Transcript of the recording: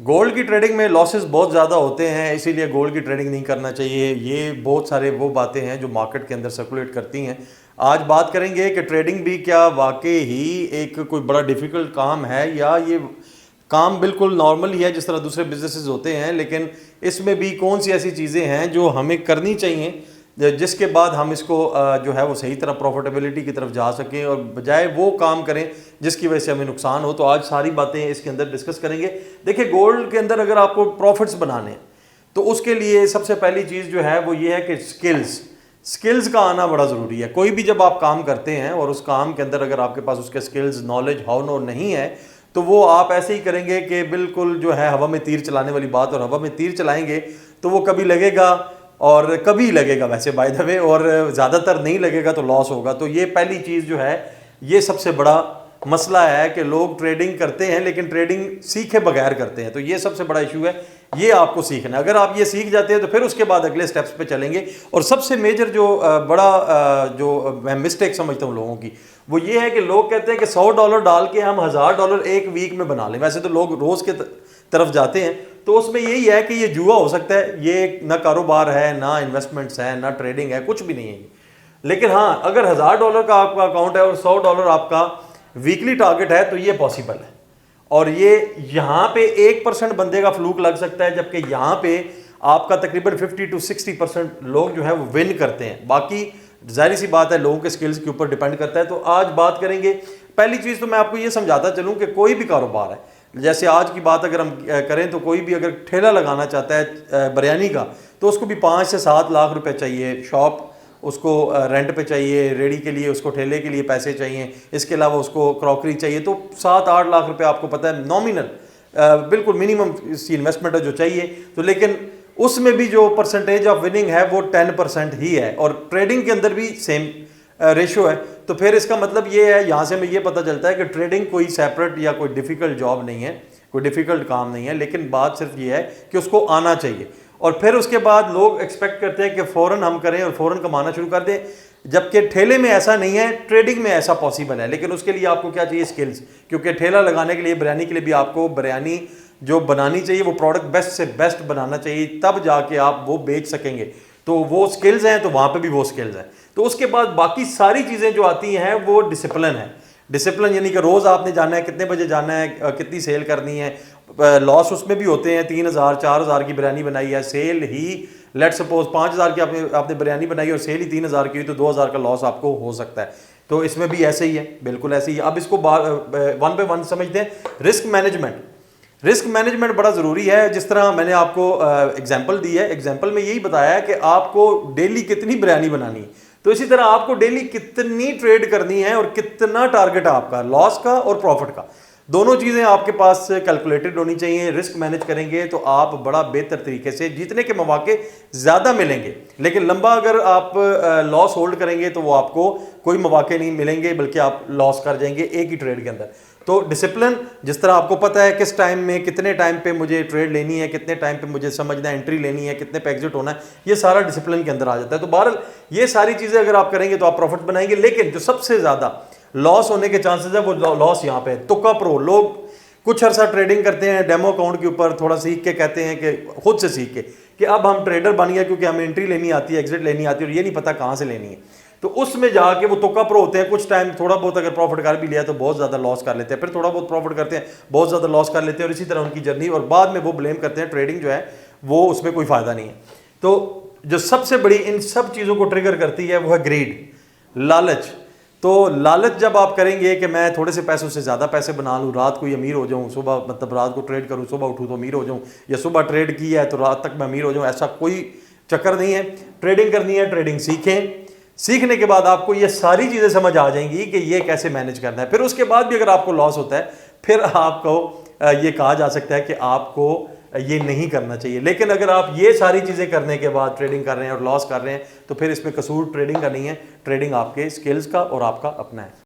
Gold की trading में losses बहुत ज़्यादा होते हैं, इसीलिए गोल्ड की ट्रेडिंग नहीं करना चाहिए। ये बहुत सारे वो बातें हैं जो मार्केट के अंदर सर्कुलेट करती हैं। आज बात करेंगे कि ट्रेडिंग भी क्या वाकई ही एक कोई बड़ा डिफ़िकल्ट काम है, या ये काम बिल्कुल नॉर्मल ही है जिस तरह दूसरे बिजनेसेस होते हैं, लेकिन इसमें भी कौन सी ऐसी चीज़ें हैं जो हमें करनी चाहिए जिसके बाद हम इसको जो है वो सही तरह प्रॉफिटेबिलिटी की तरफ जा सकें, और बजाय वो काम करें जिसकी वजह से हमें नुकसान हो। तो आज सारी बातें इसके अंदर डिस्कस करेंगे। देखिए, गोल्ड के अंदर अगर आपको प्रॉफिट्स बनाने हैं तो उसके लिए सबसे पहली चीज़ जो है वो ये है कि स्किल्स का आना बड़ा ज़रूरी है। कोई भी जब आप काम करते हैं और उस काम के अंदर अगर आपके पास उसके स्किल्स, नॉलेज, हाउ नो नहीं है, तो वो आप ऐसे ही करेंगे कि बिल्कुल जो है हवा में तीर चलाने वाली बात। और हवा में तीर चलाएंगे तो वो कभी लगेगा और कभी लगेगा, वैसे बाय द वे, और ज़्यादातर नहीं लगेगा तो लॉस होगा। तो ये पहली चीज़ जो है, ये सबसे बड़ा मसला है कि लोग ट्रेडिंग करते हैं लेकिन ट्रेडिंग सीखे बगैर करते हैं। तो ये सबसे बड़ा इशू है, ये आपको सीखना है। अगर आप ये सीख जाते हैं तो फिर उसके बाद अगले स्टेप्स पे चलेंगे। और सबसे मेजर जो जो मैं मिस्टेक समझता हूँ लोगों की, वो ये है कि लोग कहते हैं कि $100 डाल के हम $1000 एक वीक में बना लें। वैसे तो लोग रोज़ के तरफ जाते हैं, तो उसमें यही है कि ये जुआ हो सकता है। ये ना कारोबार है, ना इन्वेस्टमेंट्स है, ना ट्रेडिंग है, कुछ भी नहीं है। लेकिन हाँ, अगर $1000 का आपका अकाउंट है और $100 आपका वीकली टारगेट है तो ये पॉसिबल है। और ये यहाँ पे 1% बंदे का फ्लूक लग सकता है, जबकि यहाँ पे आपका तकरीबन 50 to 60% लोग जो है वो विन करते हैं। बाकी जाहिर सी बात है, लोगों के स्किल्स के ऊपर डिपेंड करता है। तो आज बात करेंगे, पहली चीज़ तो मैं आपको ये समझाता चलूँ कि कोई भी कारोबार है, जैसे आज की बात अगर हम करें तो कोई भी अगर ठेला लगाना चाहता है बिरयानी का, तो उसको भी 5 से 7 लाख रुपए चाहिए। शॉप उसको रेंट पे चाहिए, रेडी के लिए उसको ठेले के लिए पैसे चाहिए, इसके अलावा उसको क्रॉकरी चाहिए। तो 7-8 लाख रुपए आपको पता है नॉमिनल, बिल्कुल मिनिमम इसकी इन्वेस्टमेंट है जो चाहिए। तो लेकिन उसमें भी जो परसेंटेज ऑफ विनिंग है वो 10% ही है, और ट्रेडिंग के अंदर भी सेम रेशो है। तो फिर इसका मतलब ये है, यहाँ से हमें ये पता चलता है कि ट्रेडिंग कोई सेपरेट या कोई डिफ़िकल्ट जॉब नहीं है, कोई डिफ़िकल्ट काम नहीं है, लेकिन बात सिर्फ ये है कि उसको आना चाहिए। और फिर उसके बाद लोग एक्सपेक्ट करते हैं कि फ़ौरन हम करें और फ़ौरन कमाना शुरू कर दें, जबकि ठेले में ऐसा नहीं है, ट्रेडिंग में ऐसा पॉसिबल है। लेकिन उसके लिए आपको क्या चाहिए? स्किल्स। क्योंकि ठेला लगाने के लिए, बिरयानी के लिए भी आपको बिरयानी जो बनानी चाहिए, वो प्रोडक्ट बेस्ट से बेस्ट बनाना चाहिए, तब जाके आप वो बेच सकेंगे। तो वो स्किल्स हैं, तो वहाँ पे भी वो स्किल्स हैं। तो उसके बाद बाकी सारी चीज़ें जो आती हैं वो डिसिप्लिन है। डिसिप्लिन यानी कि रोज़ आपने जाना है, कितने बजे जाना है, कितनी सेल करनी है। लॉस उसमें भी होते हैं, 3000-4000 की बिरयानी बनाई है, सेल ही लेट सपोज 5000 की आपने बिरयानी बनाई और सेल ही 3000 की हुई, तो 2000 का लॉस आपको हो सकता है। तो इसमें भी ऐसे ही है, बिल्कुल ऐसे ही है। अब इसको वन बाय वन समझते हैं। रिस्क मैनेजमेंट बड़ा ज़रूरी है। जिस तरह मैंने आपको एग्जांपल दी है, एग्जांपल में यही बताया है कि आपको डेली कितनी बिरयानी बनानी है, तो इसी तरह आपको डेली कितनी ट्रेड करनी है और कितना टारगेट है आपका, लॉस का और प्रॉफिट का। दोनों चीज़ें आपके पास कैलकुलेटेड होनी चाहिए। रिस्क मैनेज करेंगे तो आप बड़ा बेहतर तरीके से, जीतने के मौके ज़्यादा मिलेंगे। लेकिन लंबा अगर आप लॉस होल्ड करेंगे तो वो आपको कोई मौके नहीं मिलेंगे, बल्कि आप लॉस कर जाएंगे एक ही ट्रेड के अंदर। तो डिसिप्लिन, जिस तरह आपको पता है किस टाइम में, कितने टाइम पे मुझे ट्रेड लेनी है, कितने टाइम पे मुझे समझना है एंट्री लेनी है, कितने पे एग्जिट होना है, ये सारा डिसिप्लिन के अंदर आ जाता है। तो बहरहाल ये सारी चीज़ें अगर आप करेंगे तो आप प्रॉफिट बनाएंगे। लेकिन जो सबसे ज़्यादा लॉस होने के चांसेस है वो लॉस यहाँ पे है। तुक्का प्रो लोग कुछ अर्सा ट्रेडिंग करते हैं डेमो अकाउंट के ऊपर, थोड़ा सीख के कहते हैं कि खुद से सीख के कि अब हम ट्रेडर बन गए, क्योंकि हमें एंट्री लेनी आती है, एग्जिट लेनी आती है, और ये नहीं पता कहाँ से लेनी है। तो उसमें जाके वो तुक्का प्रो होते हैं। कुछ टाइम थोड़ा बहुत अगर प्रॉफिट कर भी लिया तो बहुत ज़्यादा लॉस कर लेते हैं, फिर थोड़ा बहुत प्रॉफिट करते हैं, बहुत ज़्यादा लॉस कर लेते हैं, और इसी तरह उनकी जर्नी, और बाद में वो ब्लेम करते हैं ट्रेडिंग जो है वो उसमें कोई फ़ायदा नहीं है। तो जो सबसे बड़ी इन सब चीज़ों को ट्रिगर करती है वो है ग्रीड, लालच। तो लालच जब आप करेंगे कि मैं थोड़े से पैसों से ज़्यादा पैसे बना लूँ, रात को ही अमीर हो जाऊँ, सुबह मतलब रात को ट्रेड करूँ, सुबह उठूँ तो अमीर हो जाऊँ, या सुबह ट्रेड की है तो रात तक मैं अमीर हो जाऊँ, ऐसा कोई चक्कर नहीं है। ट्रेडिंग करनी है, ट्रेडिंग सीखें। सीखने के बाद आपको ये सारी चीज़ें समझ आ जाएंगी कि ये कैसे मैनेज करना है। फिर उसके बाद भी अगर आपको लॉस होता है, फिर आपको ये कहा जा सकता है कि आपको ये नहीं करना चाहिए। लेकिन अगर आप ये सारी चीज़ें करने के बाद ट्रेडिंग कर रहे हैं और लॉस कर रहे हैं, तो फिर इसमें कसूर ट्रेडिंग का नहीं है, ट्रेडिंग आपके स्किल्स का और आपका अपना है।